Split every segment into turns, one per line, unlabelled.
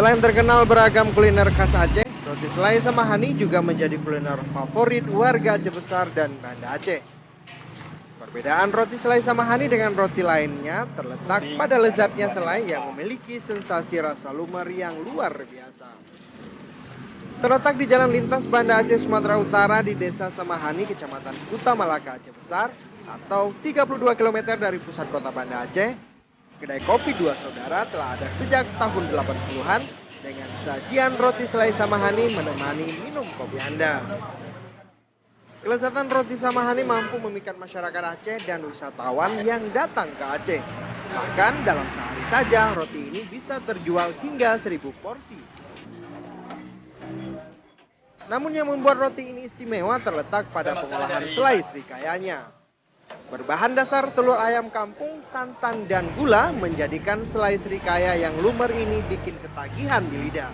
Selain terkenal beragam kuliner khas Aceh, roti selai sama hani juga menjadi kuliner favorit warga Aceh Besar dan Banda Aceh. Perbedaan roti selai sama hani dengan roti lainnya terletak pada lezatnya selai yang memiliki sensasi rasa lumer yang luar biasa. Terletak di Jalan Lintas Banda Aceh, Sumatera Utara di Desa Samahani, Kecamatan Kuta Malaka, Aceh Besar, atau 32 km dari pusat kota Banda Aceh, kedai kopi Dua Saudara telah ada sejak tahun 80-an dengan sajian roti selai Samahani menemani minum kopi Anda. Kelezatan roti Samahani mampu memikat masyarakat Aceh dan wisatawan yang datang ke Aceh. Bahkan dalam sehari saja roti ini bisa terjual hingga 1000 porsi. Namun yang membuat roti ini istimewa terletak pada pengolahan selai srikayanya. Berbahan dasar telur ayam kampung, santan, dan gula menjadikan selai srikaya yang lumer ini bikin ketagihan di lidah.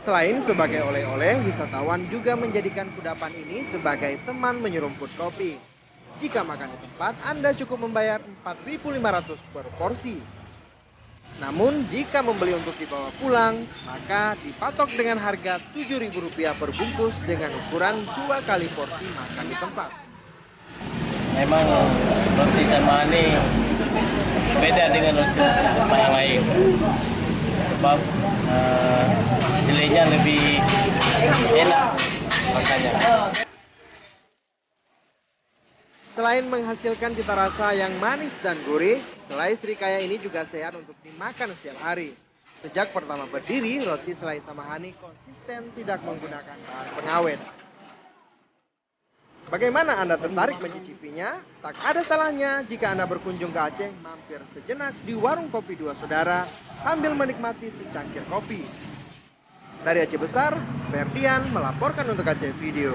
Selain sebagai oleh-oleh, wisatawan juga menjadikan kudapan ini sebagai teman menyerumput kopi. Jika makan di tempat, Anda cukup membayar 4.500 per porsi. Namun, jika membeli untuk dibawa pulang, maka dipatok dengan harga Rp7.000 per bungkus dengan ukuran 2 kali porsi makan di tempat.
Memang roti Samahani beda dengan roti tempat yang lain. Sebab hasilnya lebih enak rasanya.
Selain menghasilkan cita rasa yang manis dan gurih, selai srikaya ini juga sehat untuk dimakan setiap hari. Sejak pertama berdiri, roti selai Samahani konsisten tidak menggunakan bahan pengawet. Bagaimana Anda tertarik mencicipinya? Tak ada salahnya jika Anda berkunjung ke Aceh, mampir sejenak di warung kopi Dua Saudara sambil menikmati secangkir kopi. Dari Aceh Besar, Ferdian melaporkan untuk Aceh Video.